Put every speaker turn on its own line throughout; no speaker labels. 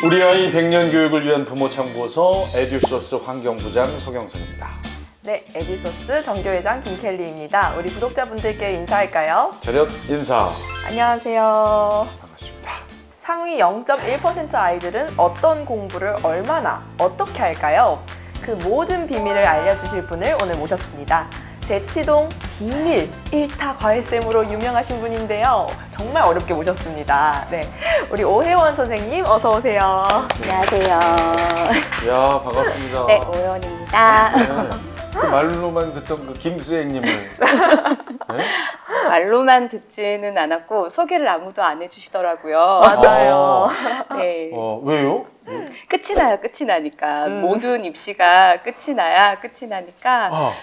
우리 아이 100년 교육을 위한 부모 참고서 에듀소스 환경부장 서경석입니다.
네, 에듀소스 정교회장 김켈리입니다. 우리 구독자분들께 인사할까요?
차렷 인사.
안녕하세요.
반갑습니다.
상위 0.1% 아이들은 어떤 공부를 얼마나 어떻게 할까요? 그 모든 비밀을 알려주실 분을 오늘 모셨습니다. 대치동 비밀 1타 과외쌤으로 유명하신 분인데요. 정말 어렵게 모셨습니다. 네, 우리 오혜원 선생님 어서 오세요.
안녕하세요.
야, 반갑습니다.
네, 오혜원입니다.
네. 그 말로만 듣던 그 김스행님을 네?
말로만 듣지는 않았고 소개를 아무도 안 해주시더라고요.
맞아요.
네,
왜요?
끝이 나요. 끝이 나니까 모든 입시가 끝이 나야 끝이 나니까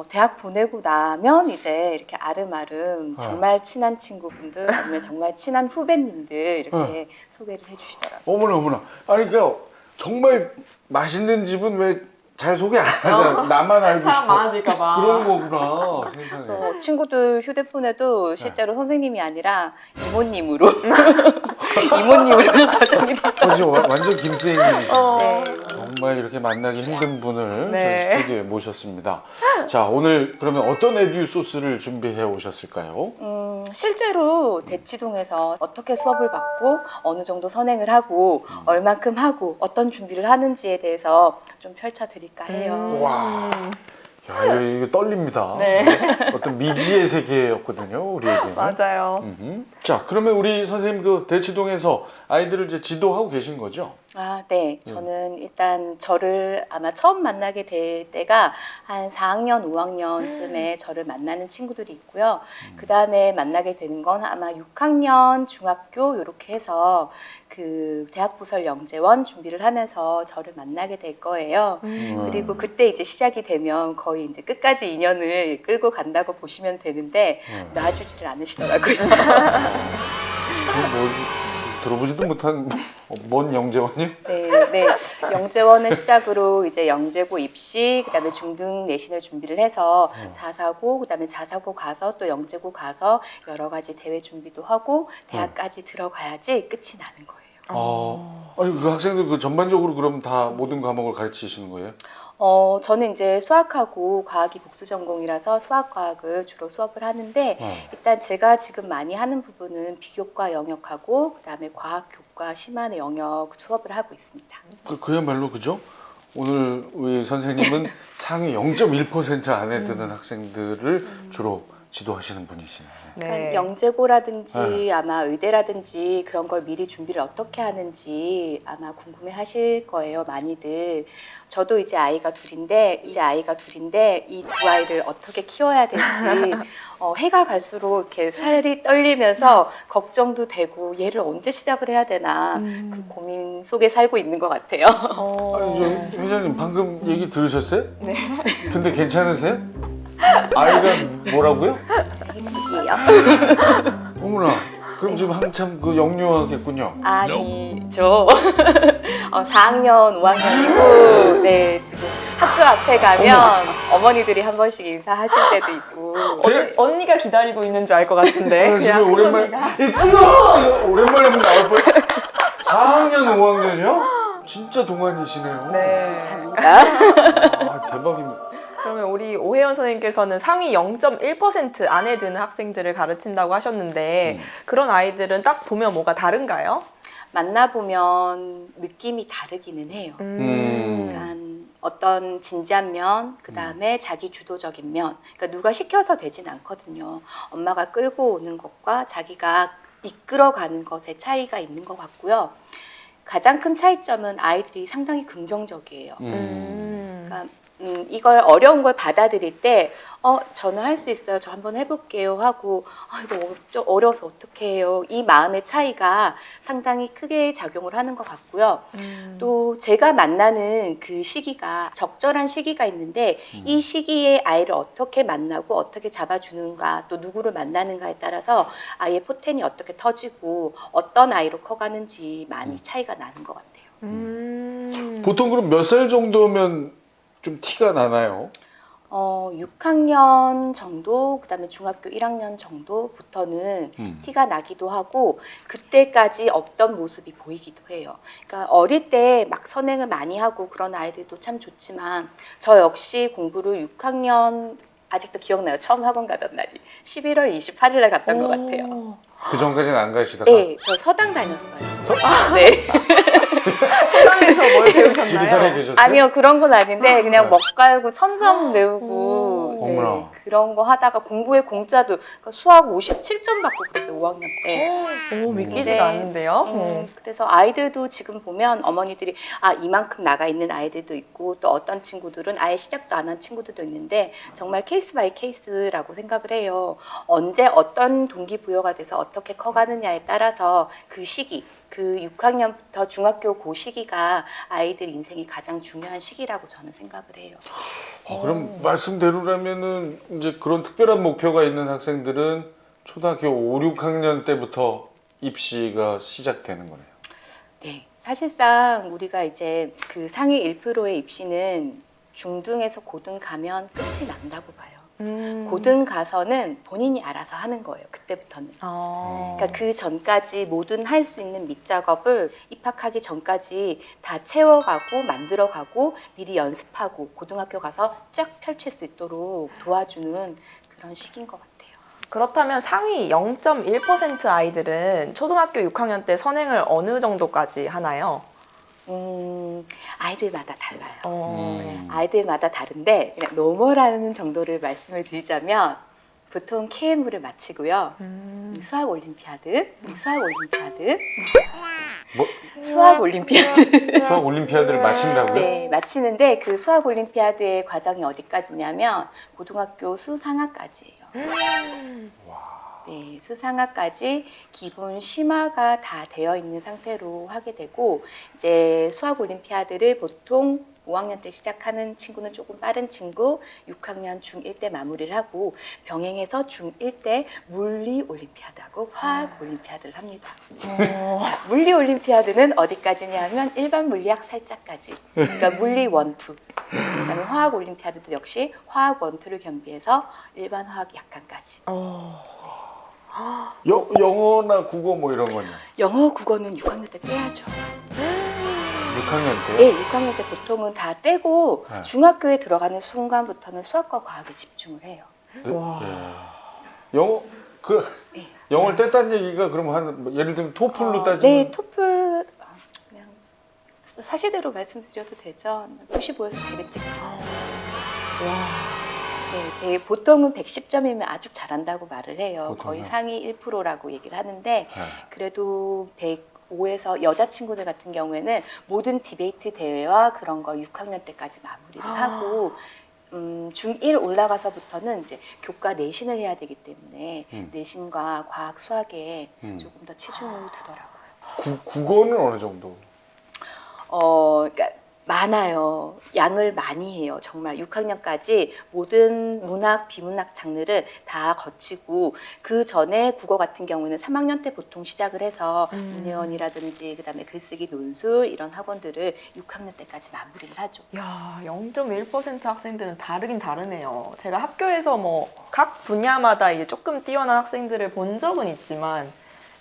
대학 보내고 나면 이제 이렇게 아름아름 정말 친한 친구분들 아니면 정말 친한 후배님들 이렇게 소개를 해주시더라고요.
어머나 어머나. 아니 그러니까 정말 맛있는 집은 왜 잘 소개 안 하잖아. 나만 알고
사람
싶어.
많아질까 봐.
그런 거구나. 세상에.
그래서 친구들 휴대폰에도 실제로 선생님이 아니라 이모님으로 이모님으로 저장이 됐어요.
지금 완전 김스행님이시죠.
네.
정말 이렇게 만나기 힘든 분을
네.
저희 스튜디오에 모셨습니다. 자, 오늘 그러면 어떤 에듀 소스를 준비해 오셨을까요?
실제로 대치동에서 어떻게 수업을 받고 어느 정도 선행을 하고 얼만큼 하고 어떤 준비를 하는지에 대해서 좀 펼쳐드릴까 해요.
와, 야, 이거 떨립니다.
네.
어떤 미지의 세계였거든요, 우리에게는.
맞아요.
자, 그러면 우리 선생님 그 대치동에서 아이들을 이제 지도하고 계신 거죠?
아, 네. 저는 일단 저를 아마 처음 만나게 될 때가 한 4학년, 5학년쯤에 저를 만나는 친구들이 있고요. 그 다음에 만나게 되는 건 아마 6학년, 중학교 이렇게 해서 그 대학부설 영재원 준비를 하면서 저를 만나게 될 거예요. 그리고 그때 이제 시작이 되면 거의 이제 끝까지 인연을 끌고 간다고 보시면 되는데 놔주지를 않으시더라고요.
뭐, 들어보지도 못한 뭔 영재원이요?
네. 영재원을 시작으로 이제 영재고 입시, 그다음에 중등 내신을 준비를 해서 자사고, 그다음에 자사고 가서 또 영재고 가서 여러 가지 대회 준비도 하고 대학까지 들어가야지 끝이 나는 거예요.
아니 그 학생들 그 전반적으로 그럼 다 모든 과목을 가르치시는 거예요?
저는 이제 수학하고 과학이 복수 전공이라서 수학과학을 주로 수업을 하는데 일단 제가 지금 많이 하는 부분은 비교과 영역하고 그다음에 과학 교과 심한의 영역 수업을 하고 있습니다.
그야말로 그죠? 오늘 우리 선생님은 상위 0.1% 안에 드는 학생들을 주로 지도하시는 분이시네요.
네.
영재고라든지 아마 의대라든지 그런 걸 미리 준비를 어떻게 하는지 아마 궁금해 하실 거예요, 많이들. 저도 이제 아이가 둘인데 이 두 아이를 어떻게 키워야 될지 해가 갈수록 이렇게 살이 떨리면서 걱정도 되고 얘를 언제 시작을 해야 되나 그 고민 속에 살고 있는 것 같아요.
아니 저 회장님 방금 얘기 들으셨어요?
네.
근데 괜찮으세요? 아이가 뭐라고요?
이게요.
어머나, 그럼 지금 한참 그 영유아겠군요.
아니죠. 4학년, 5학년이고, 네, 지금 학교 앞에 가면 어머니들이 한 번씩 인사하실 때도 있고.
언니가 기다리고 있는 줄 알 것 같은데.
지금 오랜만에 있구나! 오랜만에 한번 나올 뻔. 4학년, 5학년이요? 진짜 동안이시네요.
네.
아, 대박입니다.
그러면 우리 오혜연 선생님께서는 상위 0.1% 안에 드는 학생들을 가르친다고 하셨는데 그런 아이들은 딱 보면 뭐가 다른가요?
만나보면 느낌이 다르기는 해요. 그러니까 어떤 진지한 면, 그 다음에 자기 주도적인 면. 그러니까 누가 시켜서 되진 않거든요. 엄마가 끌고 오는 것과 자기가 이끌어가는 것의 차이가 있는 것 같고요. 가장 큰 차이점은 아이들이 상당히 긍정적이에요. 그러니까 이걸 어려운 걸 받아들일 때 저는 할 수 있어요. 저 한번 해볼게요 하고 이거 좀 어려워서 어떻게 해요. 이 마음의 차이가 상당히 크게 작용을 하는 것 같고요. 또 제가 만나는 그 시기가 적절한 시기가 있는데 이 시기에 아이를 어떻게 만나고 어떻게 잡아주는가 또 누구를 만나는가에 따라서 아이의 포텐이 어떻게 터지고 어떤 아이로 커가는지 많이 차이가 나는 것 같아요.
보통 그럼 몇 살 정도면 좀 티가 나나요?
6학년 정도, 그다음에 중학교 1학년 정도부터는 티가 나기도 하고 그때까지 없던 모습이 보이기도 해요. 그러니까 어릴 때 막 선행을 많이 하고 그런 아이들도 참 좋지만 저 역시 공부를 6학년 아직도 기억나요. 처음 학원 가던 날이 11월 28일 날 갔던 것 같아요.
그 전까지는 안 가시다가
네, 저 서당 다녔어요. 네.
서당에서 뭘 배우셨나요?
지리산에 계셨어요?
아니요, 그런 건 아닌데 그냥
네.
먹 갈고 천점 외우고
오.
네,
어머나.
그런 거 하다가 공부에 공짜도 그러니까 수학 57점 받고 그랬어요. 5학년 때.
오, 믿기지가
네.
않는데요.
그래서 아이들도 지금 보면 어머니들이 이만큼 나가 있는 아이들도 있고 또 어떤 친구들은 아예 시작도 안 한 친구들도 있는데 정말 케이스 바이 케이스라고 생각을 해요. 언제 어떤 동기부여가 돼서 어떻게 커가느냐에 따라서 그 시기 그 6학년부터 중학교 그 시기가 아이들 인생이 가장 중요한 시기라고 저는 생각을 해요.
그럼 말씀대로라면은 이제 그런 특별한 목표가 있는 학생들은 초등학교 5, 6학년 때부터 입시가 시작되는 거네요.
네, 사실상 우리가 이제 그 상위 1%의 입시는 중등에서 고등 가면 끝이 난다고 봐요. 고등 가서는 본인이 알아서 하는 거예요. 그때부터는. 그러니까 그 전까지 모든 할 수 있는 밑작업을 입학하기 전까지 다 채워가고 만들어가고 미리 연습하고 고등학교 가서 쫙 펼칠 수 있도록 도와주는 그런 시기인 것 같아요.
그렇다면 상위 0.1% 아이들은 초등학교 6학년 때 선행을 어느 정도까지 하나요?
아이들마다 달라요. 아이들마다 다른데 그냥 노멀하는 정도를 말씀을 드리자면 보통 KM을 마치고요. 수학 올림피아드
뭐?
수학 올림피아드
수학 올림피아드를 마친다고요?
네, 마치는데 그 수학 올림피아드의 과정이 어디까지냐면 고등학교 수상학까지예요. 네, 수상학까지 기본 심화가 다 되어 있는 상태로 하게 되고 이제 수학 올림피아드를 보통 5학년 때 시작하는 친구는 조금 빠른 친구 6학년 중1 때 마무리를 하고 병행해서 중1 때 물리 올림피아드하고 화학 올림피아드를 합니다. 자, 물리 올림피아드는 어디까지냐면 일반 물리학 살짝까지. 그러니까 물리 1, 2. 그다음에 화학 올림피아드도 역시 화학 1, 2를 겸비해서 일반 화학 약간까지.
영어나 국어 뭐 이런 거요?
영어, 국어는 6학년 때 떼야죠.
6학년 때요?
네, 6학년 때 보통은 다 떼고
네.
중학교에 들어가는 순간부터는 수학과 과학에 집중을 해요.
네?
와.
예.
네.
영어를 뗐다는 얘기가 그럼 뭐 예를 들면 토플로 따지면
네, 토플 그냥 사실대로 말씀드려도 되죠. 95에서 100을 찍죠. 네, 보통은 110점이면 아주 잘한다고 말을 해요.
보통요?
거의 상위 1%라고 얘기를 하는데
네.
그래도 105에서 여자친구들 같은 경우에는 모든 디베이트 대회와 그런 걸 6학년 때까지 마무리를 하고 중1 올라가서부터는 이제 교과 내신을 해야 되기 때문에 내신과 과학, 수학에 조금 더 치중을 두더라고요.
국어는 어느 정도?
그러니까 많아요. 양을 많이 해요. 정말 6학년까지 모든 문학, 비문학 장르를 다 거치고 그 전에 국어 같은 경우는 3학년 때 보통 시작을 해서 문예원이라든지 그다음에 글쓰기 논술 이런 학원들을 6학년 때까지 마무리를 하죠.
야, 0.1% 학생들은 다르긴 다르네요. 제가 학교에서 뭐 각 분야마다 이제 조금 뛰어난 학생들을 본 적은 있지만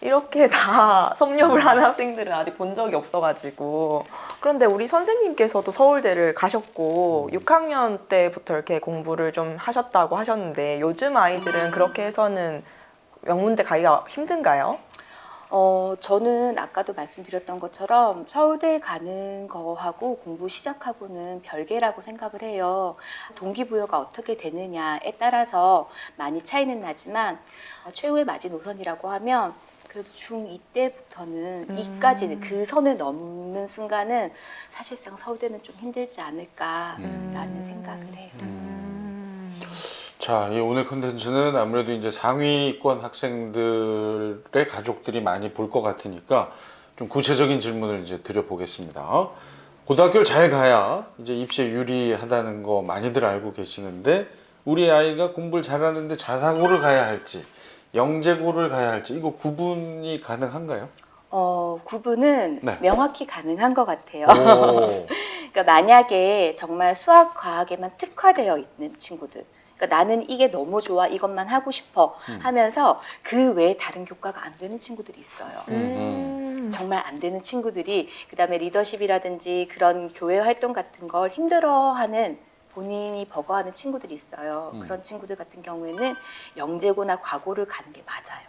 이렇게 다 섭렵을 하는 학생들은 아직 본 적이 없어가지고. 그런데 우리 선생님께서도 서울대를 가셨고 6학년 때부터 이렇게 공부를 좀 하셨다고 하셨는데 요즘 아이들은 그렇게 해서는 명문대 가기가 힘든가요?
저는 아까도 말씀드렸던 것처럼 서울대 가는 거하고 공부 시작하고는 별개라고 생각을 해요. 동기부여가 어떻게 되느냐에 따라서 많이 차이는 나지만 최후의 마지노선이라고 하면 그래도 중2 때부터는 2까지는 그 선을 넘는 순간은 사실상 서울대는 좀 힘들지 않을까라는 생각을 해요.
자, 이 오늘 컨텐츠는 아무래도 이제 상위권 학생들의 가족들이 많이 볼 것 같으니까 좀 구체적인 질문을 이제 드려보겠습니다. 고등학교를 잘 가야 이제 입시에 유리하다는 거 많이들 알고 계시는데 우리 아이가 공부를 잘하는데 자사고를 가야 할지 영재고를 가야 할지 이거 구분이 가능한가요?
구분은
네.
명확히 가능한 것 같아요.
오.
그러니까 만약에 정말 수학, 과학에만 특화되어 있는 친구들, 그러니까 나는 이게 너무 좋아, 이것만 하고 싶어 하면서 그 외에 다른 교과가 안 되는 친구들이 있어요. 정말 안 되는 친구들이 그다음에 리더십이라든지 그런 교회 활동 같은 걸 힘들어하는 본인이 버거워하는 친구들이 있어요. 그런 친구들 같은 경우에는 영재고나 과고를 가는 게 맞아요.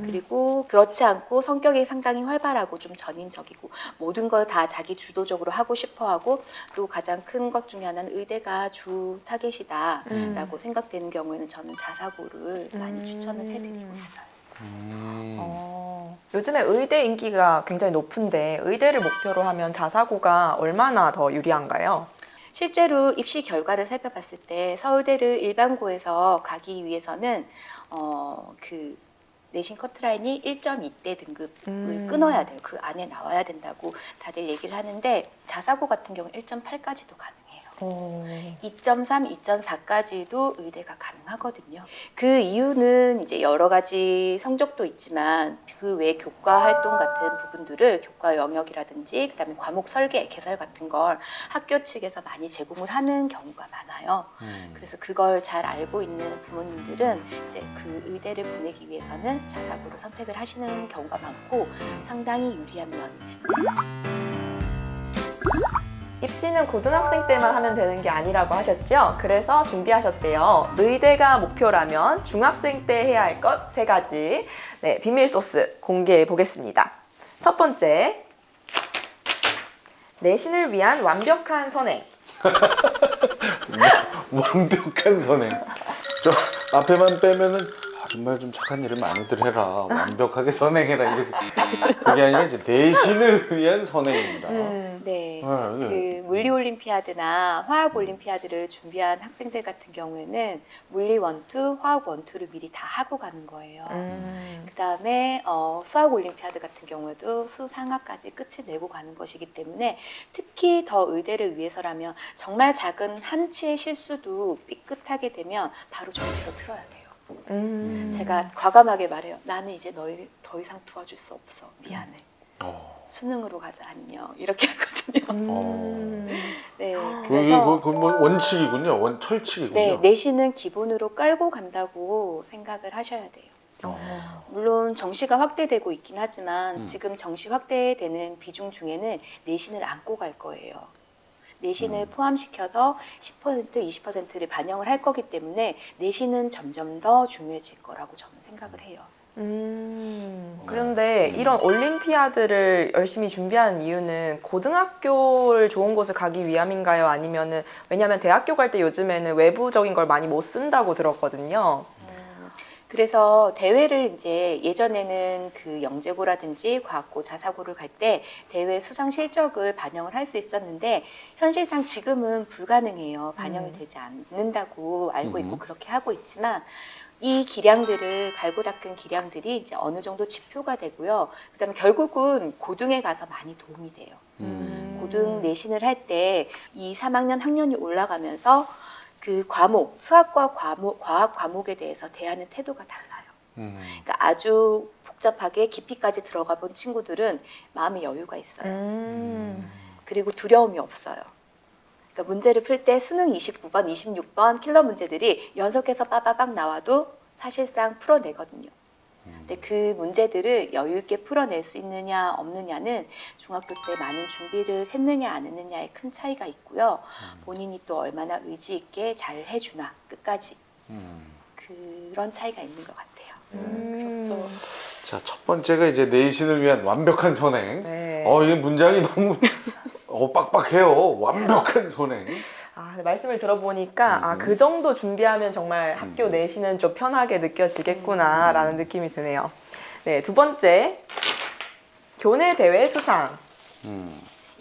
그리고 그렇지 않고 성격이 상당히 활발하고 좀 전인적이고 모든 걸 다 자기 주도적으로 하고 싶어하고 또 가장 큰 것 중에 하나는 의대가 주 타겟이다라고 생각되는 경우에는 저는 자사고를 많이 추천을 해드리고 있어요.
요즘에 의대 인기가 굉장히 높은데 의대를 목표로 하면 자사고가 얼마나 더 유리한가요?
실제로 입시 결과를 살펴봤을 때 서울대를 일반고에서 가기 위해서는 그 내신 커트라인이 1.2대 등급을 끊어야 돼요. 그 안에 나와야 된다고 다들 얘기를 하는데 자사고 같은 경우는 1.8까지도 가능해요. 2.3, 2.4까지도 의대가 가능하거든요. 그 이유는 이제 여러 가지 성적도 있지만 그 외 교과 활동 같은 부분들을 교과 영역이라든지 그다음에 과목 설계, 개설 같은 걸 학교 측에서 많이 제공을 하는 경우가 많아요. 그래서 그걸 잘 알고 있는 부모님들은 이제 그 의대를 보내기 위해서는 자사고를 선택을 하시는 경우가 많고 상당히 유리한 면이 있습니다.
입시는 고등학생 때만 하면 되는 게 아니라고 하셨죠? 그래서 준비하셨대요. 의대가 목표라면 중학생 때 해야 할 것 3가지. 네, 비밀 소스 공개해 보겠습니다. 첫 번째, 내신을 위한 완벽한 선행.
완벽한 선행. 저 앞에만 빼면은 정말 좀 착한 일을 많이들 해라. 완벽하게 선행해라. 이렇게. 그게 아니라 이제 내신을 위한 선행입니다.
네.
아, 예.
그 물리 올림피아드나 화학 올림피아드를 준비한 학생들 같은 경우에는 물리 1, 2, 화학 1, 2를 미리 다 하고 가는 거예요. 그다음에 수학 올림피아드 같은 경우에도 수상학까지 끝을 내고 가는 것이기 때문에 특히 더 의대를 위해서라면 정말 작은 한치의 실수도 삐끗하게 되면 바로 정시로 틀어야 돼요. 제가 과감하게 말해요. 나는 이제 너희 더 이상 도와줄 수 없어. 미안해. 수능으로 가자 안녕. 이렇게 하거든요. 네. 그래서
그건 뭐 원칙이군요. 철칙이군요.
네, 내신은 기본으로 깔고 간다고 생각을 하셔야 돼요. 물론 정시가 확대되고 있긴 하지만 지금 정시 확대되는 비중 중에는 내신을 안고 갈 거예요. 내신을 포함시켜서 10%, 20%를 반영을 할 거기 때문에 내신은 점점 더 중요해질 거라고 저는 생각을 해요.
그런데 이런 올림피아드를 열심히 준비하는 이유는 고등학교를 좋은 곳을 가기 위함인가요? 아니면은 왜냐하면 대학교 갈 때 요즘에는 외부적인 걸 많이 못 쓴다고 들었거든요.
그래서 대회를 이제 예전에는 그 영재고라든지 과학고, 자사고를 갈 때 대회 수상 실적을 반영을 할 수 있었는데 현실상 지금은 불가능해요. 반영이 되지 않는다고 알고 있고 그렇게 하고 있지만 이 기량들을 갈고 닦은 기량들이 이제 어느 정도 지표가 되고요. 그다음에 결국은 고등에 가서 많이 도움이 돼요. 고등 내신을 할 때 2, 3학년 학년이 올라가면서 그 과목, 수학과 과학 과목에 대해서 대하는 태도가 달라요. 그러니까 아주 복잡하게 깊이까지 들어가 본 친구들은 마음의 여유가 있어요. 그리고 두려움이 없어요. 그러니까 문제를 풀 때 수능 29번, 26번 킬러 문제들이 연속해서 빠바박 나와도 사실상 풀어내거든요. 근데 그 문제들을 여유 있게 풀어낼 수 있느냐 없느냐는 중학교 때 많은 준비를 했느냐 안 했느냐에 큰 차이가 있고요. 본인이 또 얼마나 의지 있게 잘 해주나 끝까지 그런 차이가 있는 것 같아요. 그렇죠.
자, 첫 번째가 이제 내신을 위한 완벽한 선행.
네.
이게 문장이 너무 빡빡해요. 완벽한 선행.
말씀을 들어보니까 그 정도 준비하면 정말 학교 내신은 좀 편하게 느껴지겠구나라는 느낌이 드네요. 네, 두 번째, 교내 대회 수상.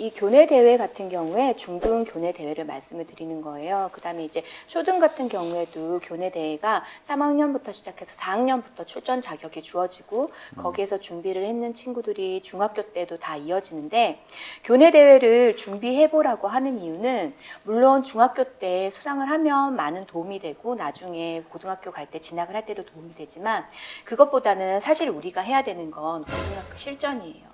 이 교내 대회 같은 경우에 중등 교내 대회를 말씀을 드리는 거예요. 그다음에 이제 초등 같은 경우에도 교내 대회가 3학년부터 시작해서 4학년부터 출전 자격이 주어지고 거기에서 준비를 했는 친구들이 중학교 때도 다 이어지는데 교내 대회를 준비해 보라고 하는 이유는 물론 중학교 때 수상을 하면 많은 도움이 되고 나중에 고등학교 갈 때 진학을 할 때도 도움이 되지만 그것보다는 사실 우리가 해야 되는 건 고등학교 실전이에요.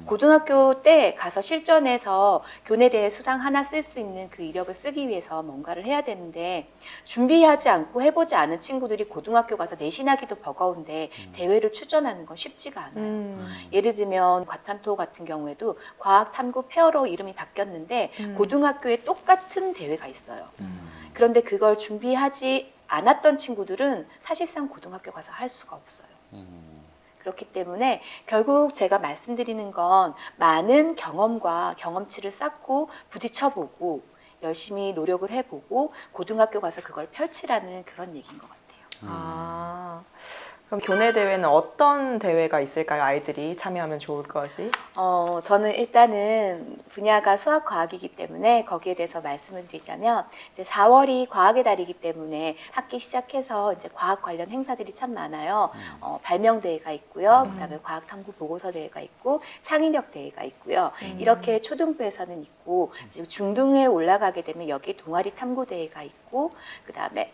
고등학교 때 가서 실전에서 교내대회 수상 하나 쓸 수 있는 그 이력을 쓰기 위해서 뭔가를 해야 되는데 준비하지 않고 해보지 않은 친구들이 고등학교 가서 내신하기도 버거운데 대회를 출전하는 건 쉽지가 않아요. 예를 들면 과탐토 같은 경우에도 과학탐구 페어로 이름이 바뀌었는데 고등학교에 똑같은 대회가 있어요. 그런데 그걸 준비하지 않았던 친구들은 사실상 고등학교 가서 할 수가 없어요. 그렇기 때문에 결국 제가 말씀드리는 건 많은 경험과 경험치를 쌓고 부딪혀보고 열심히 노력을 해보고 고등학교 가서 그걸 펼치라는 그런 얘기인 것 같아요.
아, 그럼 교내 대회는 어떤 대회가 있을까요? 아이들이 참여하면 좋을 것이?
저는 일단은 분야가 수학과학이기 때문에 거기에 대해서 말씀을 드리자면 이제 4월이 과학의 달이기 때문에 학기 시작해서 이제 과학 관련 행사들이 참 많아요. 발명대회가 있고요. 그다음에 과학탐구 보고서 대회가 있고 창의력 대회가 있고요. 이렇게 초등부에서는 있고 이제 중등에 올라가게 되면 여기 동아리 탐구 대회가 있고 그다음에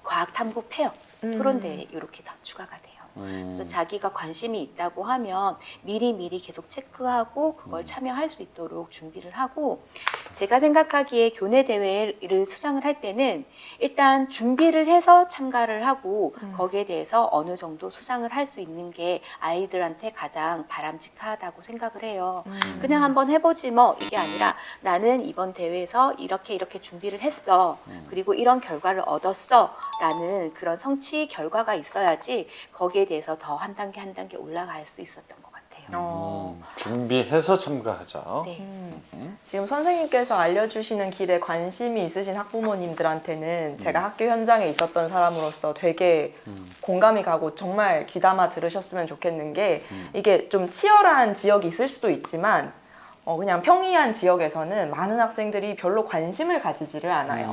과학탐구 페어 토론대회 이렇게 다 추가가 돼요. 그래서 자기가 관심이 있다고 하면 미리 계속 체크하고 그걸 참여할 수 있도록 준비를 하고 제가 생각하기에 교내 대회를 수상을 할 때는 일단 준비를 해서 참가를 하고 거기에 대해서 어느 정도 수상을 할 수 있는 게 아이들한테 가장 바람직하다고 생각을 해요. 그냥 한번 해보지 뭐 이게 아니라 나는 이번 대회에서 이렇게 준비를 했어. 그리고 이런 결과를 얻었어. 라는 그런 성취 결과가 있어야지 거기에 대해서 더 한 단계 올라갈 수 있었던 것 같아요.
준비해서 참가하자.
네.
지금 선생님께서 알려주시는 길에 관심이 있으신 학부모님들한테는 제가 학교 현장에 있었던 사람으로서 되게 공감이 가고 정말 귀담아 들으셨으면 좋겠는 게 이게 좀 치열한 지역이 있을 수도 있지만 그냥 평이한 지역에서는 많은 학생들이 별로 관심을 가지지를 않아요.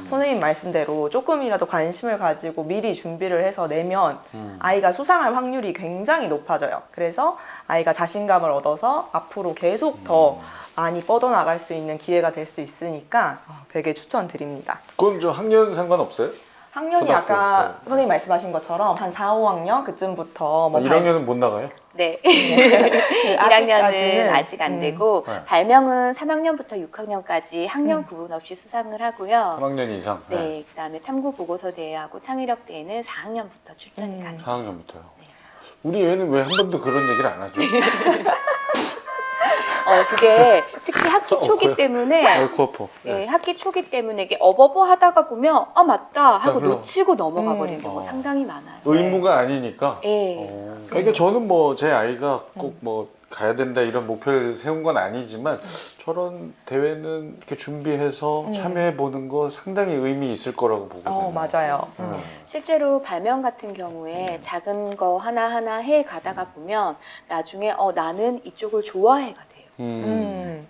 선생님 말씀대로 조금이라도 관심을 가지고 미리 준비를 해서 내면 아이가 수상할 확률이 굉장히 높아져요. 그래서 아이가 자신감을 얻어서 앞으로 계속 더 많이 뻗어나갈 수 있는 기회가 될 수 있으니까 되게 추천드립니다.
그건 저 학년 상관없어요?
학년이
초등학교,
아까
네.
선생님 말씀하신 것처럼 한 4, 5학년 그쯤부터 뭐
1학년은 못 나가요?
네.
그
1학년은 아직 안 되고
네.
발명은 3학년부터 6학년까지 학년 구분 없이 수상을 하고요.
3학년 이상?
네, 그다음에 탐구 보고서 대회하고 창의력 대회는 4학년부터 출전이 가능해요.
4학년부터요. 우리 애는 왜 한 번도 그런 얘기를 안 하죠?
그게 특히 학기 초기
그래요?
때문에
아이고 아파.
예, 학기 초기 때문에 이게 어버버 하다가 보면 맞다 하고
그럼.
놓치고 넘어가 버리는 경우가 상당히 많아요.
의무가 아니니까.
예.
그러니까 저는 뭐 제 아이가 꼭 뭐 가야 된다 이런 목표를 세운 건 아니지만 저런 대회는 이렇게 준비해서 참여해 보는 거 상당히 의미 있을 거라고 보거든요.
맞아요.
실제로 발명 같은 경우에 작은 거 하나하나 해 가다가 보면 나중에 나는 이쪽을 좋아해가 돼요.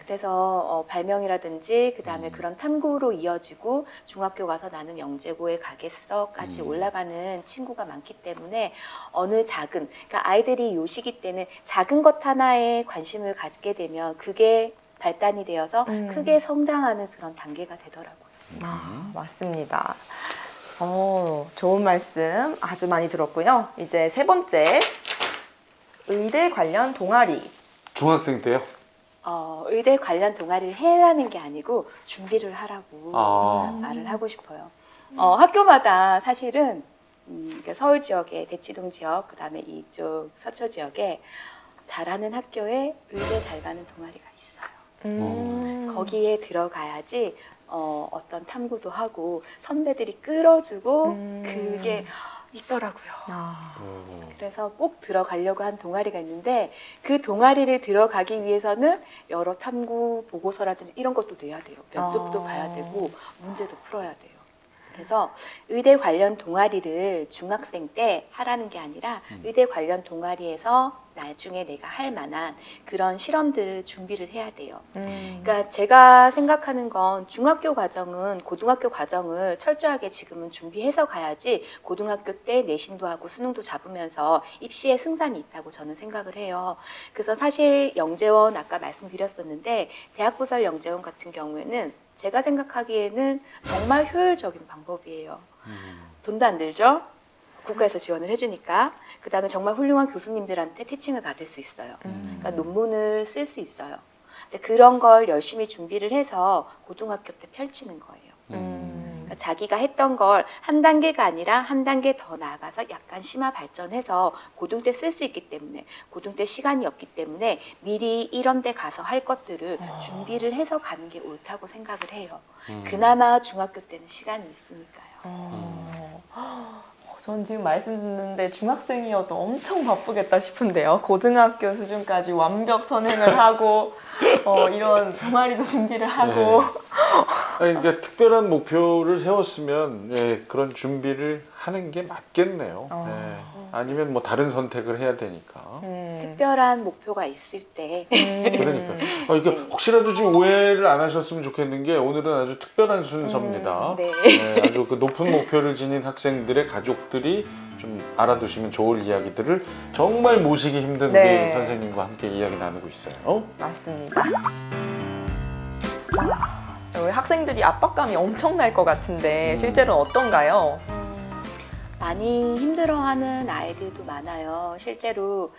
그래서 발명이라든지 그다음에 그런 탐구로 이어지고 중학교 가서 나는 영재고에 가겠어까지 올라가는 친구가 많기 때문에 어느 작은 그러니까 아이들이 요 시기 때는 작은 것 하나에 관심을 갖게 되면 그게 발단이 되어서 크게 성장하는 그런 단계가 되더라고요.
맞습니다. 좋은 말씀 아주 많이 들었고요. 이제 세 번째, 의대 관련 동아리.
중학생 때요?
의대 관련 동아리를 해라는 게 아니고 준비를 하라고 말을 하고 싶어요. 학교마다 사실은 그러니까 서울 지역에 대치동 지역, 그다음에 이쪽 서초 지역에 잘하는 학교에 의대 잘 가는 동아리가 있어요. 거기에 들어가야지 어떤 탐구도 하고 선배들이 끌어주고 그게 있더라고요. 그래서 꼭 들어가려고 한 동아리가 있는데 그 동아리를 들어가기 위해서는 여러 탐구 보고서라든지 이런 것도 내야 돼요. 면접도 봐야 되고 문제도 풀어야 돼요. 그래서 의대 관련 동아리를 중학생 때 하라는 게 아니라 의대 관련 동아리에서 나중에 내가 할 만한 그런 실험들을 준비를 해야 돼요. 그러니까 제가 생각하는 건 중학교 과정은 고등학교 과정을 철저하게 지금은 준비해서 가야지 고등학교 때 내신도 하고 수능도 잡으면서 입시에 승산이 있다고 저는 생각을 해요. 그래서 사실 영재원 아까 말씀드렸었는데 대학부설 영재원 같은 경우에는 제가 생각하기에는 정말 효율적인 방법이에요. 돈도 안 들죠? 국가에서 지원을 해주니까. 그 다음에 정말 훌륭한 교수님들한테 티칭을 받을 수 있어요. 그러니까 논문을 쓸 수 있어요. 근데 그런 걸 열심히 준비를 해서 고등학교 때 펼치는 거예요. 그러니까 자기가 했던 걸 한 단계가 아니라 한 단계 더 나아가서 약간 심화 발전해서 고등 때 쓸 수 있기 때문에, 고등 때 시간이 없기 때문에 미리 이런 데 가서 할 것들을 준비를 해서 가는 게 옳다고 생각을 해요. 그나마 중학교 때는 시간이 있으니까요.
전 지금 말씀 듣는데 중학생이어도 엄청 바쁘겠다 싶은데요. 고등학교 수준까지 완벽 선행을 하고 이런 동아리도 준비를 하고.
아니, 그러니까 특별한 목표를 세웠으면 예, 그런 준비를 하는 게 맞겠네요. 예. 아니면 뭐 다른 선택을 해야 되니까.
특별한 목표가 있을 때
그러니까 이게 혹시라도 지금 오해를 안 하셨으면 좋겠는 게 오늘은 아주 특별한 순서입니다.
네.
네, 아주 그 높은 목표를 지닌 학생들의 가족들이 좀 알아두시면 좋을 이야기들을 정말 모시기 힘든
네.
우리 선생님과 함께 이야기 나누고 있어요.
맞습니다. 우리 학생들이 압박감이 엄청날 것 같은데 실제로는 어떤가요?
많이 힘들어하는 아이들도 많아요. 실제로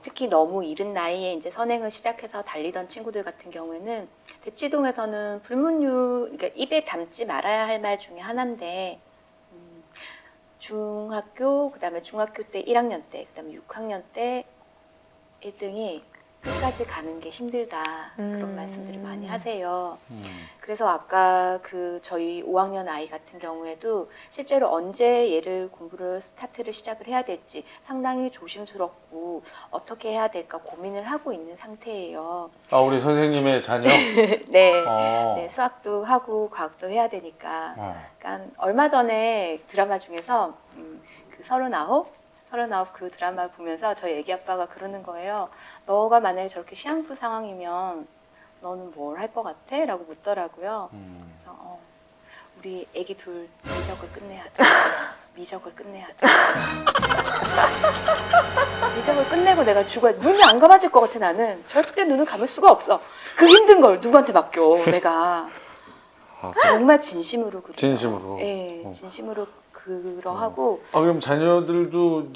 특히 너무 이른 나이에 이제 선행을 시작해서 달리던 친구들 같은 경우에는 대치동에서는 불문율, 그러니까 입에 담지 말아야 할 말 중에 하나인데 중학교, 그다음에 중학교 때 1학년 때, 그다음에 6학년 때 1등이 끝까지 가는 게 힘들다 그런 말씀들을 많이 하세요. 그래서 아까 그 저희 5학년 아이 같은 경우에도 실제로 언제 얘를 공부를 스타트를 시작을 해야 될지 상당히 조심스럽고 어떻게 해야 될까 고민을 하고 있는 상태예요.
아, 우리 선생님의 자녀?
네.
어.
네, 수학도 하고 과학도 해야 되니까.
어.
그러니까 얼마 전에 드라마 중에서 그 39 그 드라마를 보면서 저희 애기 아빠가 그러는 거예요. 너가 만약에 저렇게 시한부 상황이면 너는 뭘 할 것 같아? 라고 묻더라고요. 그래서 우리 애기 둘 미적을 끝내야지. 미적을 끝내야지. 미적을 끝내고 내가 죽어야 눈이 안 감아질 것 같아. 나는 절대 눈을 감을 수가 없어. 그 힘든 걸 누구한테 맡겨 내가.
아,
정말 진심으로 그래요.
진심으로?
네, 진심으로 그러하고
아, 그럼 자녀들도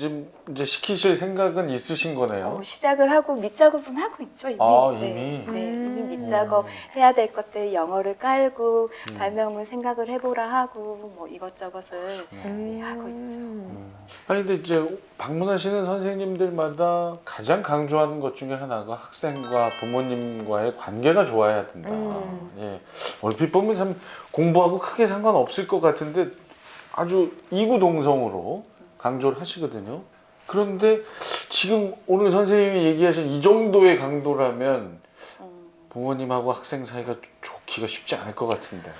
이제 시키실 생각은 있으신 거네요?
시작을 하고 밑작업은 하고 있죠 이미.
아,
네,
이미?
이미 밑작업 해야 될 것들 영어를 깔고 발명을 생각을 해보라 하고 뭐 이것저것을 네, 하고 있죠.
아니, 근데 이제 방문하시는 선생님들마다 가장 강조하는 것 중에 하나가 학생과 부모님과의 관계가 좋아야 된다. 예. 얼핏 보면 참 공부하고 크게 상관없을 것 같은데 아주 이구동성으로 강조를 하시거든요. 그런데 지금 오늘 선생님이 얘기하신 이 정도의 강도라면 부모님하고 학생 사이가 좋기가 쉽지 않을 것 같은데.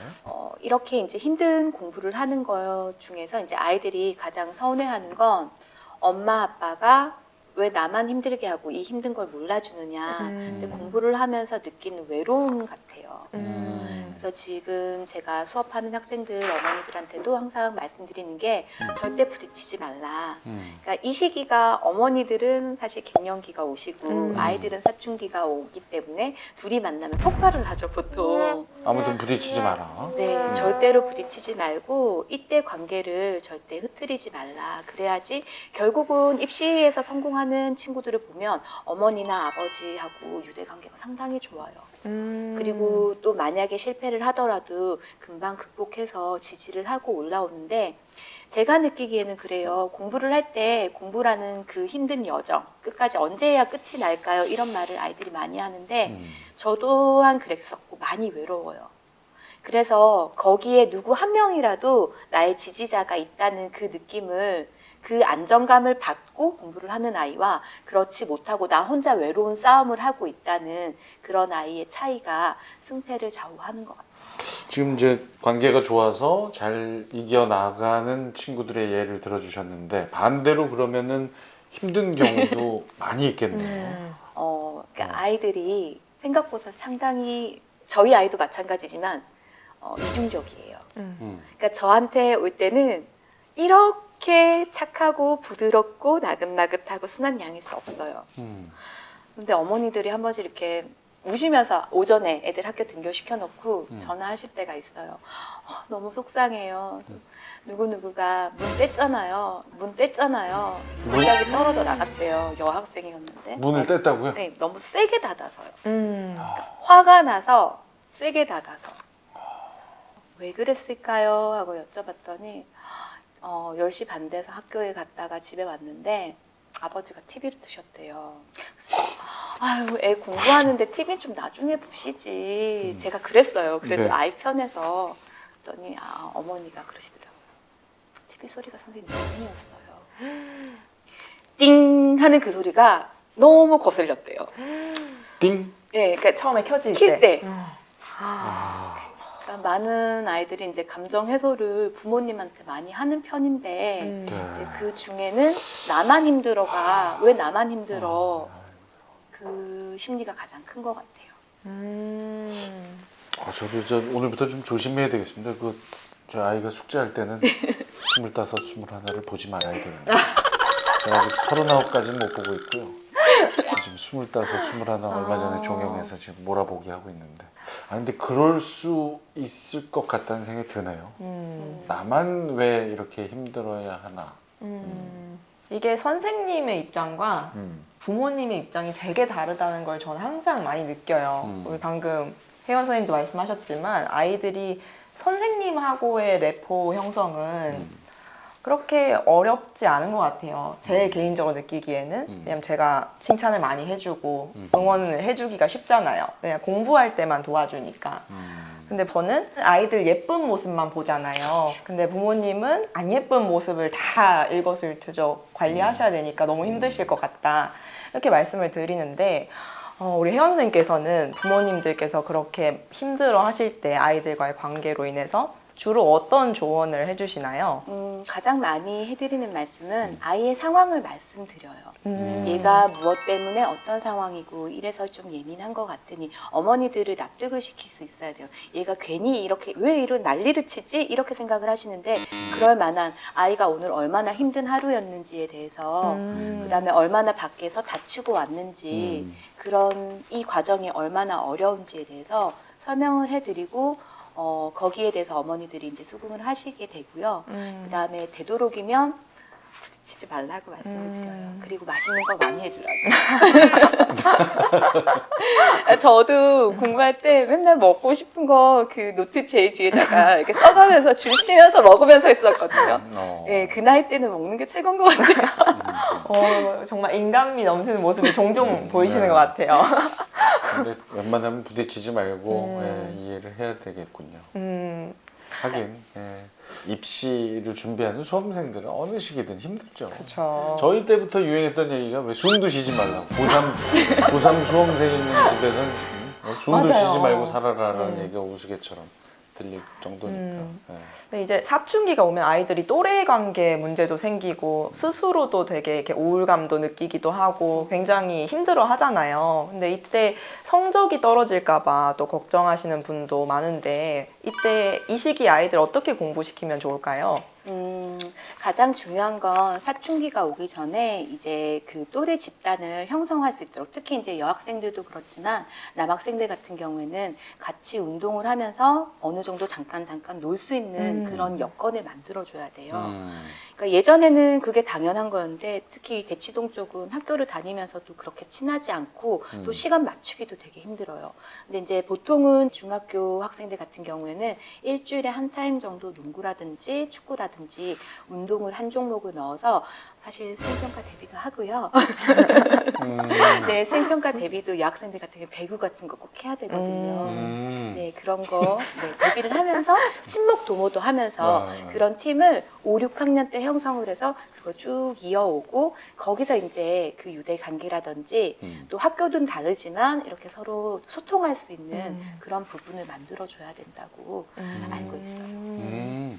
이렇게 이제 힘든 공부를 하는 거 중에서 이제 아이들이 가장 서운해하는 건 엄마 아빠가 왜 나만 힘들게 하고 이 힘든 걸 몰라주느냐. 근데 공부를 하면서 느끼는 외로움 같아요. 그래서 지금 제가 수업하는 학생들 어머니들한테도 항상 말씀드리는 게 절대 부딪히지 말라. 그러니까 이 시기가 어머니들은 사실 갱년기가 오시고 아이들은 사춘기가 오기 때문에 둘이 만나면 폭발을 하죠 보통.
아무튼 부딪히지 마라.
네, 절대로 부딪히지 말고 이때 관계를 절대 흐트리지 말라. 그래야지 결국은 입시에서 성공하는 친구들을 보면 어머니나 아버지하고 유대 관계가 상당히 좋아요. 그리고 또 만약에 실패를 하더라도 금방 극복해서 지지를 하고 올라오는데 제가 느끼기에는 그래요. 공부를 할 때 공부라는 그 힘든 여정 끝까지 언제 해야 끝이 날까요? 이런 말을 아이들이 많이 하는데 저 또한 그랬었고 많이 외로워요. 그래서 거기에 누구 한 명이라도 나의 지지자가 있다는 그 느낌을 그 안정감을 받고 공부를 하는 아이와 그렇지 못하고 나 혼자 외로운 싸움을 하고 있다는 그런 아이의 차이가 승패를 좌우하는 것 같아요.
지금 이제 관계가 좋아서 잘 이겨나가는 친구들의 예를 들어주셨는데 반대로 그러면은 힘든 경우도 많이 있겠네요.
그러니까 아이들이 생각보다 상당히 저희 아이도 마찬가지지만 이중적이에요. 그러니까 저한테 올 때는 이렇게 착하고 부드럽고 나긋나긋하고 순한 양일 수 없어요. 근데 어머니들이 한 번씩 이렇게 우시면서 오전에 애들 학교 등교시켜놓고 전화하실 때가 있어요. 너무 속상해요. 누구누구가 문 뗐잖아요. 문 뗐잖아요.
문?
갑자기 떨어져 나갔대요. 여학생이었는데.
문을 뗐다고요?
네, 너무 세게 닫아서요.
음.
화가 나서 세게 닫아서. 왜 그랬을까요? 하고 여쭤봤더니 10시 반 돼서 학교에 갔다가 집에 왔는데 아버지가 TV를 드셨대요. 그래서 아유, 애 공부하는데 TV 좀 나중에 보시지. 제가 그랬어요. 그래도
네.
아이 편에서. 그랬더니 어머니가 그러시더라고요. TV 소리가 선생님 아니었어요. 띵 하는 그 소리가 너무 거슬렸대요.
띵.
예, 그러니까
처음에 켜질
킬 때.
아.
그러니까 많은 아이들이 이제 감정 해소를 부모님한테 많이 하는 편인데
음.
네.
이제 그 중에는 나만 힘들어가 왜 나만 힘들어 그 심리가 가장 큰 것 같아요.
저도 오늘부터 좀 조심해야 되겠습니다. 저 아이가 숙제할 때는 25, 21을 보지 말아야 되겠네요. 제가 아직 39까지는 못 보고 있고요. 지금 25, 21 얼마 전에 종영해서 지금 몰아보기 하고 있는데. 근데 그럴 수 있을 것 같다는 생각이 드네요. 나만 왜 이렇게 힘들어야 하나.
이게 선생님의 입장과
음.
부모님의 입장이 되게 다르다는 걸 저는 항상 많이 느껴요. 우리 방금 혜원 선생님도 말씀하셨지만 아이들이 선생님하고의 레포 형성은 그렇게 어렵지 않은 것 같아요. 제 개인적으로 느끼기에는. 왜냐면 제가 칭찬을 많이 해주고 응원을 해주기가 쉽잖아요. 그냥 공부할 때만 도와주니까. 근데 저는 아이들 예쁜 모습만 보잖아요. 근데 부모님은 안 예쁜 모습을 다 일거수일투족 관리하셔야 되니까 너무 힘드실 것 같다. 이렇게 말씀을 드리는데 우리 혜원 선생님께서는 부모님들께서 그렇게 힘들어 하실 때 아이들과의 관계로 인해서 주로 어떤 조언을 해주시나요?
가장 많이 해드리는 말씀은 아이의 상황을 말씀드려요. 얘가 무엇 때문에 어떤 상황이고 이래서 좀 예민한 것 같으니 어머니들을 납득을 시킬 수 있어야 돼요. 얘가 괜히 이렇게 왜 이런 난리를 치지? 이렇게 생각을 하시는데 그럴 만한 아이가 오늘 얼마나 힘든 하루였는지에 대해서 그다음에 얼마나 밖에서 다치고 왔는지 그런 이 과정이 얼마나 어려운지에 대해서 설명을 해드리고 거기에 대해서 어머니들이 이제 수긍을 하시게 되고요. 그다음에 되도록이면 부딪히지 말라고 말씀을 드려요. 그리고 맛있는 거 많이 해주라고. 저도 공부할 때 맨날 먹고 싶은 거 그 노트 제일 뒤에다가 이렇게 써가면서 줄치면서 먹으면서 했었거든요. 네, 그 나이 때는 먹는 게 최고인 것 같아요.
정말 인간미 넘치는 모습이 종종 보이시는 것 같아요.
근데 웬만하면 부딪히지 말고 이해를 해야 되겠군요. 하긴 입시를 준비하는 수험생들은 어느 시기든 힘들죠.
그렇죠.
저희 때부터 유행했던 얘기가 왜 숨도 쉬지 말라고. 고3 수험생 있는 집에서는 숨도
맞아요.
쉬지 말고 살아라라는 얘기가 우스갯처럼 들릴 정도니까.
근데 이제 사춘기가 오면 아이들이 또래 관계 문제도 생기고 스스로도 되게 이렇게 우울감도 느끼기도 하고 굉장히 힘들어 하잖아요. 근데 이때 성적이 떨어질까봐 또 걱정하시는 분도 많은데 이때 이 시기 아이들 어떻게 공부시키면 좋을까요?
가장 중요한 건 사춘기가 오기 전에 이제 그 또래 집단을 형성할 수 있도록 특히 이제 여학생들도 그렇지만 남학생들 같은 경우에는 같이 운동을 하면서 어느 정도 잠깐 놀 수 있는 그런 여건을 만들어줘야 돼요. 그러니까 예전에는 그게 당연한 거였는데 특히 대치동 쪽은 학교를 다니면서도 그렇게 친하지 않고 또 시간 맞추기도 되게 힘들어요. 근데 이제 보통은 중학교 학생들 같은 경우에는 일주일에 한 타임 정도 농구라든지 축구라든지 운동을 한 종목을 넣어서 사실 수행평가 대비도 하고요. 네, 수행평가 대비도 여학생들 같은 경우 배구 같은 거 꼭 해야 되거든요. 네, 그런 거 대비를 하면서 친목 도모도 하면서 그런 팀을 5, 6학년 때 형성을 해서 그거 쭉 이어오고 거기서 이제 그 유대 관계라든지 또 학교든 다르지만 이렇게 서로 소통할 수 있는 그런 부분을 만들어줘야 된다고 알고 있어요.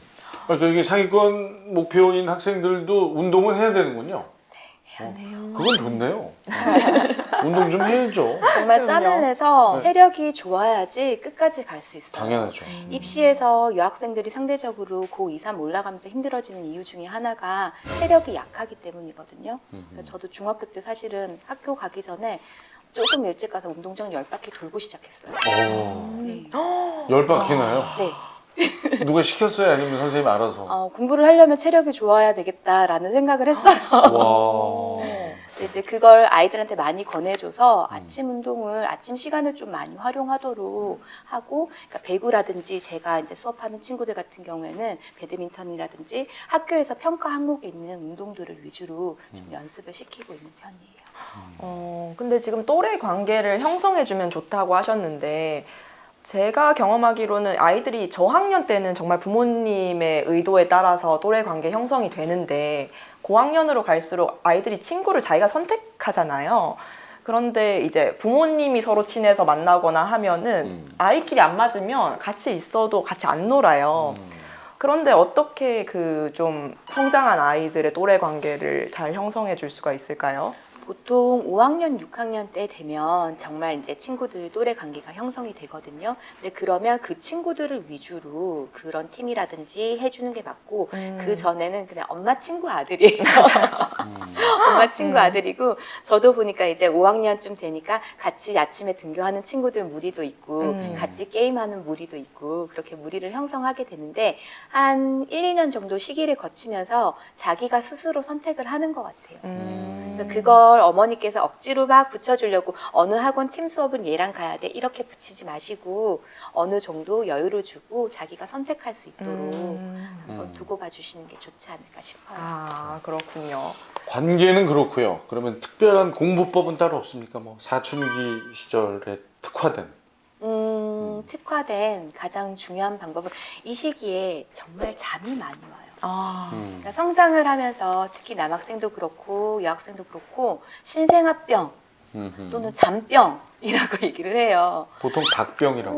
여기 상위권 목표인 학생들도 운동을 해야 되는군요.
해야 돼요.
그건 좋네요. 운동 좀 해야죠.
정말
그럼요.
짬을 내서
네.
세력이 좋아야지 끝까지 갈 수 있어요.
당연하죠.
입시에서 여학생들이 상대적으로 고 2, 3 올라가면서 힘들어지는 이유 중에 하나가 세력이 약하기 때문이거든요. 그러니까 저도 중학교 때 사실은 학교 가기 전에 조금 일찍 가서 운동장 10바퀴 돌고 시작했어요.
오,
네.
10바퀴나요?
네.
누가 시켰어요? 아니면 선생님이 알아서?
공부를 하려면 체력이 좋아야 되겠다라는 생각을 했어요.
와.
근데 이제 그걸 아이들한테 많이 권해줘서 아침 운동을, 아침 시간을 좀 많이 활용하도록 하고, 그러니까 배구라든지 제가 이제 수업하는 친구들 같은 경우에는 배드민턴이라든지 학교에서 평가 항목에 있는 운동들을 위주로 좀 연습을 시키고 있는 편이에요.
근데 지금 또래 관계를 형성해주면 좋다고 하셨는데, 제가 경험하기로는 아이들이 저학년 때는 정말 부모님의 의도에 따라서 또래 관계 형성이 되는데, 고학년으로 갈수록 아이들이 친구를 자기가 선택하잖아요. 그런데 이제 부모님이 서로 친해서 만나거나 하면은 아이끼리 안 맞으면 같이 있어도 같이 안 놀아요. 그런데 어떻게 그 좀 성장한 아이들의 또래 관계를 잘 형성해 줄 수가 있을까요?
보통 5학년, 6학년 때 되면 정말 이제 친구들 또래 관계가 형성이 되거든요. 근데 그러면 그 친구들을 위주로 그런 팀이라든지 해주는 게 맞고, 그 전에는 그냥 엄마 친구 아들이에요. 엄마 친구 아들이고, 저도 보니까 이제 5학년쯤 되니까 같이 아침에 등교하는 친구들 무리도 있고, 같이 게임하는 무리도 있고, 그렇게 무리를 형성하게 되는데, 한 1, 2년 정도 시기를 거치면서 자기가 스스로 선택을 하는 것 같아요. 그래서 그걸 어머니께서 억지로 막 붙여주려고 어느 학원 팀 수업은 얘랑 가야 돼 이렇게 붙이지 마시고 어느 정도 여유를 주고 자기가 선택할 수 있도록 한번 두고 봐주시는 게 좋지 않을까 싶어요.
아, 그렇군요.
관계는 그렇고요. 그러면 특별한 공부법은 따로 없습니까? 뭐 사춘기 시절에 특화된.
특화된 가장 중요한 방법은 이 시기에 정말 잠이 많이 와요. 그러니까 성장을 하면서 특히 남학생도 그렇고 여학생도 그렇고 신생아병 또는 잠병이라고 얘기를 해요.
보통 닭병이라고.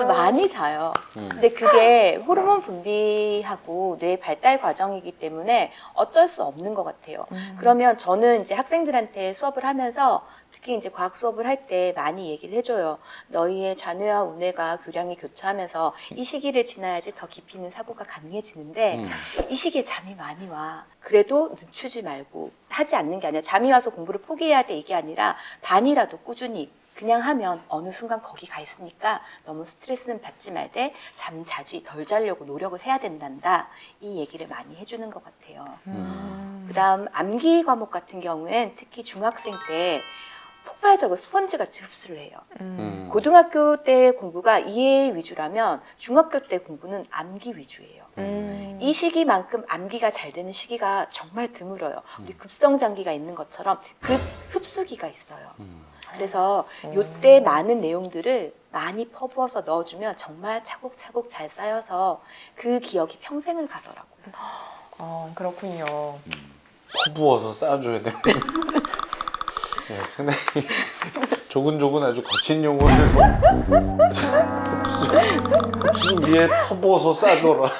많이 자요. 근데 그게 호르몬 분비하고 뇌 발달 과정이기 때문에 어쩔 수 없는 것 같아요. 그러면 저는 이제 학생들한테 수업을 하면서 특히 이제 과학 수업을 할 때 많이 얘기를 해줘요. 너희의 좌뇌와 우뇌가 교량이 교차하면서 이 시기를 지나야지 더 깊이 있는 사고가 가능해지는데 이 시기에 잠이 많이 와. 그래도 늦추지 말고 하지 않는 게 아니라 잠이 와서 공부를 포기해야 돼 이게 아니라 반이라도 꾸준히 그냥 하면 어느 순간 거기 가 있으니까 너무 스트레스는 받지 말되 잠자지 덜 자려고 노력을 해야 된단다. 이 얘기를 많이 해주는 것 같아요. 그다음 암기 과목 같은 경우엔 특히 중학생 때 폭발적으로 스펀지같이 흡수를 해요. 고등학교 때 공부가 이해 위주라면 중학교 때 공부는 암기 위주예요. 이 시기만큼 암기가 잘 되는 시기가 정말 드물어요. 우리 급성장기가 있는 것처럼 급 흡수기가 있어요. 그래서 이때 많은 내용들을 많이 퍼부어서 넣어주면 정말 차곡차곡 잘 쌓여서 그 기억이 평생을 가더라고요.
그렇군요.
퍼부어서 쌓아줘야 되는. 네, 상당히 조근조근 아주 거친 용어를 해서 흡수 위에 퍼부어서 싸줘라.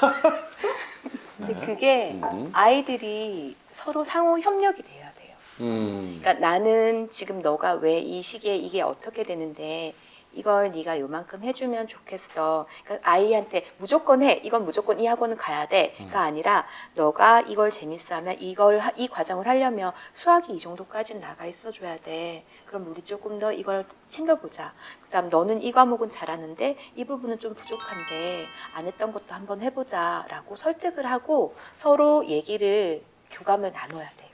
근데 그게 아이들이 서로 상호 협력이 돼야 돼요. 그러니까 나는 지금 너가 왜 이 시기에 이게 어떻게 되는데 이걸 네가 요만큼 해주면 좋겠어. 그러니까 아이한테 무조건 해. 이건 무조건 이 학원은 가야 돼.가 아니라 너가 이걸 재밌어하면 이 과정을 하려면 수학이 이 정도까지는 나가 있어줘야 돼. 그럼 우리 조금 더 이걸 챙겨보자. 그다음 너는 이 과목은 잘하는데 이 부분은 좀 부족한데 안 했던 것도 한번 해보자라고 설득을 하고 서로 얘기를 교감을 나눠야 돼요.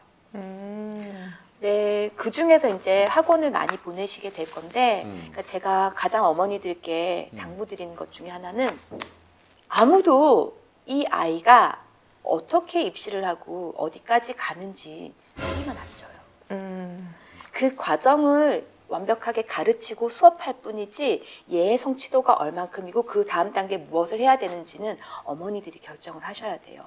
네, 그 중에서 이제 학원을 많이 보내시게 될 건데, 그러니까 제가 가장 어머니들께 당부드리는 것 중에 하나는 아무도 이 아이가 어떻게 입시를 하고 어디까지 가는지 책임은 안 져요. 그 과정을 완벽하게 가르치고 수업할 뿐이지 얘의 성취도가 얼만큼이고 그 다음 단계 무엇을 해야 되는지는 어머니들이 결정을 하셔야 돼요.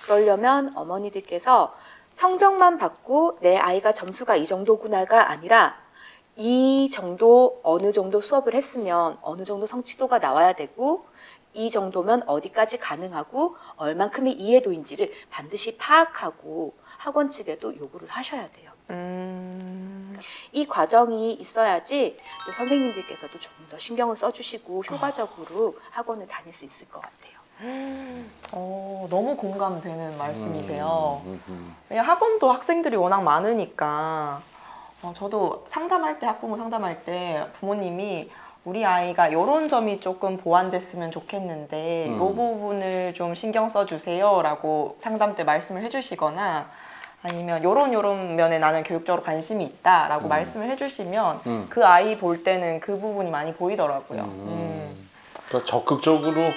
그러려면 어머니들께서 성적만 받고 내 아이가 점수가 이 정도구나가 아니라 이 정도 어느 정도 수업을 했으면 어느 정도 성취도가 나와야 되고 이 정도면 어디까지 가능하고 얼만큼의 이해도인지를 반드시 파악하고 학원 측에도 요구를 하셔야 돼요. 이 과정이 있어야지 또 선생님들께서도 조금 더 신경을 써주시고 효과적으로 학원을 다닐 수 있을 것 같아요.
너무 공감되는 말씀이세요. 왜냐 학원도 학생들이 워낙 많으니까 저도 상담할 때 학부모 상담할 때 부모님이 우리 아이가 이런 점이 조금 보완됐으면 좋겠는데 이 부분을 좀 신경 써주세요 라고 상담 때 말씀을 해주시거나 아니면 요런 면에 나는 교육적으로 관심이 있다라고 말씀을 해주시면 그 아이 볼 때는 그 부분이 많이 보이더라고요.
그러니까 적극적으로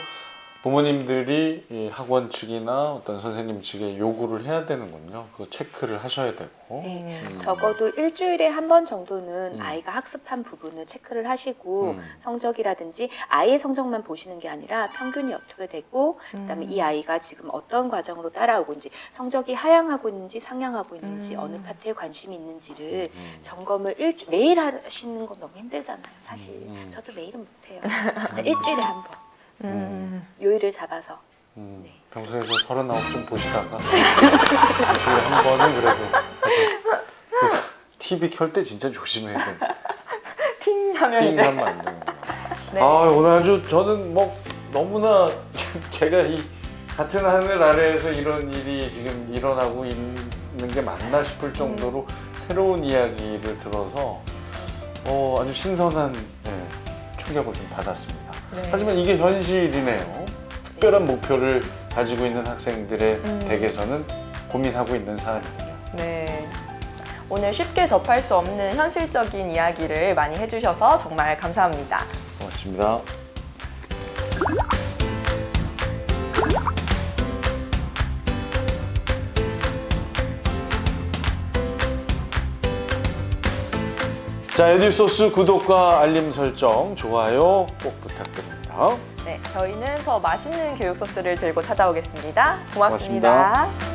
부모님들이 이 학원 측이나 어떤 선생님 측에 요구를 해야 되는군요. 그 체크를 하셔야 되고.
네, 적어도 일주일에 한 번 정도는 아이가 학습한 부분을 체크를 하시고 성적이라든지 아이의 성적만 보시는 게 아니라 평균이 어떻게 되고 그다음에 이 아이가 지금 어떤 과정으로 따라오고 있는지 성적이 하향하고 있는지 상향하고 있는지 어느 파트에 관심이 있는지를 점검을 매일 하시는 건 너무 힘들잖아요. 사실 저도 매일은 못해요. 일주일에 한 번. 요일을 잡아서. 네.
평소에 저 39좀 보시다가 일주일에 한 번은 그래도 하셔. TV 켤 때 진짜 조심해야 돼.
팅 하면
띵
이제
하면 안 되는구나.
네.
아, 오늘 아주 저는 뭐 너무나 제가 이 같은 하늘 아래에서 이런 일이 지금 일어나고 있는 게 맞나 싶을 정도로 새로운 이야기를 들어서 아주 신선한 충격을 좀 받았습니다.
네.
하지만 이게 현실이네요. 특별한 목표를 가지고 있는 학생들의 댁에서는 고민하고 있는 사안이군요.
네. 오늘 쉽게 접할 수 없는 현실적인 이야기를 많이 해주셔서 정말 감사합니다.
고맙습니다. 자, 에듀소스 구독과 알림 설정, 좋아요 꼭 부탁드립니다.
네, 저희는 더 맛있는 교육 소스를 들고 찾아오겠습니다. 고맙습니다.